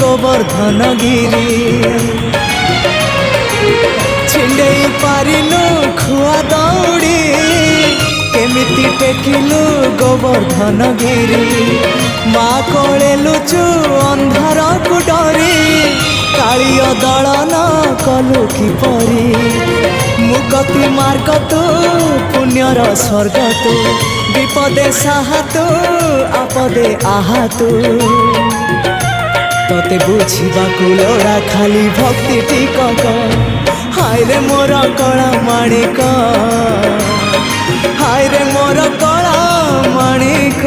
गोवर्धन गिरी छिंडई पारिलु खुआ दौड़ी केमिति टेकिलु गोवर्धन गिरी माँ कोले लुचु अंधार को डरी कालिय दलन कलु किपरी मुगति मार्ग तू पुण्यर स्वर्ग तू विपदे साहा तू आपदे आहा तू तते बुझा लोड़ा खाली भक्ति टिकक हाय रे मोर कला माणिक हाय रे मोर कला माणिक।